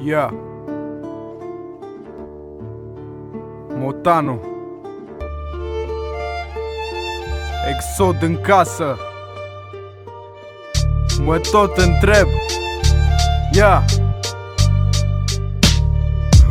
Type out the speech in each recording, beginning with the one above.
Ia Motanu Exod în casă. Mă tot întreb. Ia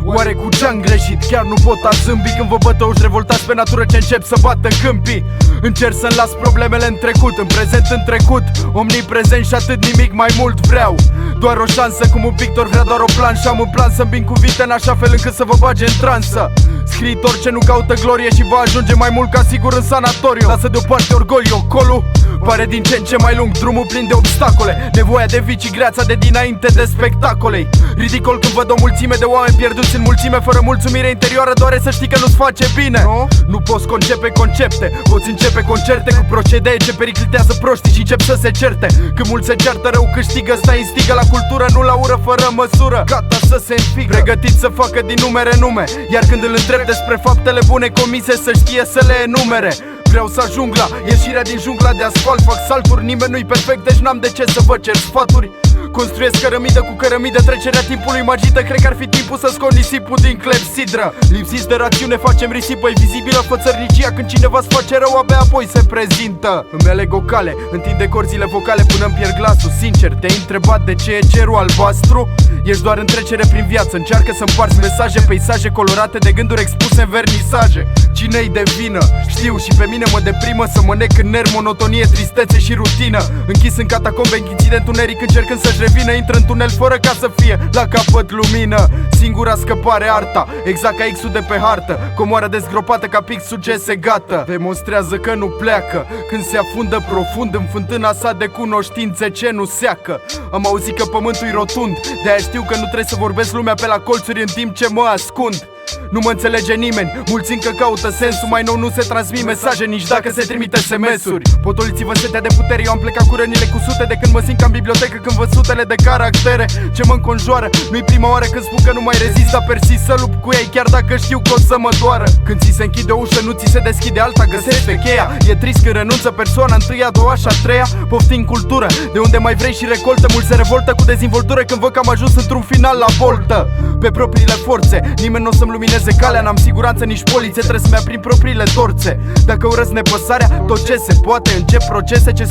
oare cu ce-am greșit? Chiar nu pot a zâmbi când vă bătăuși revoltați pe natură ce încep să bată câmpii. Încerc să-mi las problemele în trecut, în prezent, în trecut, omniprezent și atât, nimic mai mult vreau. Doar o șansă, cum un pictor vrea doar o plan. Și am un plan să îmbin cuvinte în așa fel încât să vă bage în transă. Scriitor ce nu caută glorie și va ajunge mai mult ca sigur în sanatoriu. Lasă deoparte orgoliu, colul pare din ce în ce mai lung, drumul plin de obstacole, nevoia de vicii, greața de dinainte de spectacole. Ridicol când văd o mulțime de oameni pierduți în mulțime, fără mulțumire interioară, doare să știi că nu-ți face bine. Nu poți concepe concepte, poți începe concerte cu procedee ce periclitează proștii și încep să se certe. Când mulți se ceartă, rău câștigă, stai instigă la cultură, nu la ură fără măsură, gata să se înfigă, pregătit să facă din numere nume. Iar când îl întreb despre faptele bune comise, să știe să le enumere. Vreau să ajung la ieșirea din jungla de asfalt, fac salturi, nimeni nu-i perfect, deci n-am de ce să vă cer sfaturi. Construiesc cărămidă cu cărămidă, trecerea timpului magită. Cred că ar fi timpul să scot nisipul din clepsidră. Lipsiți de rațiune, facem risipă, e vizibilă fățărnicia. Când cineva-ți face rău, abia apoi se prezintă. Îmi aleg o cale, întinde corzile vocale până-mi pierd glasul. Sincer, te-ai întrebat de ce e cerul albastru? Ești doar în trecere prin viață, încearcă să împarți mesaje, peisaje colorate de gânduri expuse în vernisaje. Cine-i de vină? Știu, și pe mine mă deprimă să mă nec în ner, monotonie, tristețe și rutină. Închis în catacombe, închițit de întuneric, încercând să-și revină. Intră în tunel fără ca să fie la capăt lumină. Singura scăpare arta, exact ca X-ul de pe hartă. Comoara dezgropată ca pixul ce se gata. Demonstrează că nu pleacă când se afundă profund în fântâna sa de cunoștințe ce nu seacă. Am auzit că pământul-i rotund, de-aia știu că nu trebuie să vorbesc lumea pe la colțuri în timp ce mă ascund. Nu mă înțelege nimeni, mulți încă caută sensul. Mai nou nu se transmit mesaje, nici dacă se trimite SMS-uri. Potoliți-vă setea de putere, eu am plecat cu rănile cu sute. De când mă simt ca în bibliotecă, când văd sutele de caractere ce mă înconjoară. Nu-i prima oară când spun că nu mai rezist, dar persist să lupt cu ei, chiar dacă știu că o să mă doară. Când ți se închide o ușă, nu ți se deschide alta, găsește cheia. E trist când renunță persoana întâia, a doua și a treia. Poftim cultură, de unde mai vrei și recoltă. Mulți se revoltă cu dezvoltură când văd că am ajuns într-un final la boltă. Pe propriile forțe, nimeni nu o să-mi lumineze calea. N-am siguranță nici poliție, trebuie să-mi aprin propriile torțe. Dacă urăsc nepăsarea, tot ce se poate, încep procese ce 100%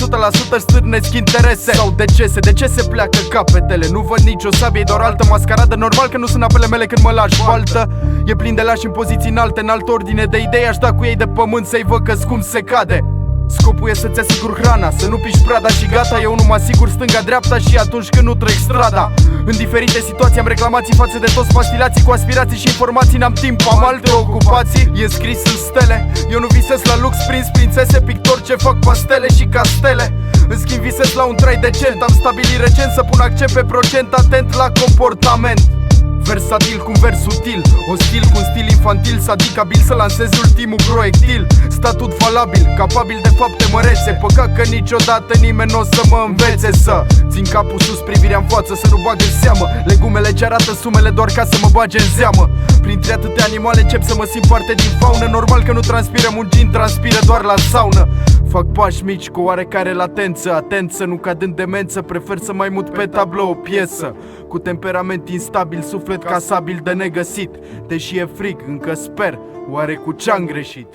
stârnesc interese sau decese. De ce se pleacă capetele? Nu văd nicio sabie, doar altă mascaradă. Normal că nu sunt apele mele când mă lași baltă. E plin de lași în poziții înalte, în altă ordine de idei. Aș da cu ei de pământ să-i văd că-s cum se cade. Scopul e să-ți asigur hrana, să nu piși prada și gata. Eu nu mă asigur stânga-dreapta și atunci când nu trec strada. În diferite situații am reclamații față de toți pastilații cu aspirații și informații. N-am timp, am alte ocupații. E scris în stele, eu nu visez la lux, prinț, prințese, pictori ce fac pastele și castele. În schimb visez la un trai decent, am stabilit recent să pun accent pe procent, atent la comportament. Versatil cu un vers sutil, ostil cu un stil infantil, sadic abil să lansezi ultimul proiectil. Statut valabil, capabil de fapte mărețe. Păcat că niciodată nimeni n-o să mă învețe să țin capul sus, privirea în față, să nu bag în seamă legumele ce arată sumele doar ca să mă bage în zeamă. Printre atâtea animale încep să mă simt parte din faună. Normal că nu transpiră muncind, transpiră doar la saună. Fac pași mici cu oarecare latență, atent să nu cad în demență. Prefer să mai mut pe tablou o piesă cu temperament instabil, suflet casabil de negăsit. Deși e frig, încă sper, oare cu ce-am greșit?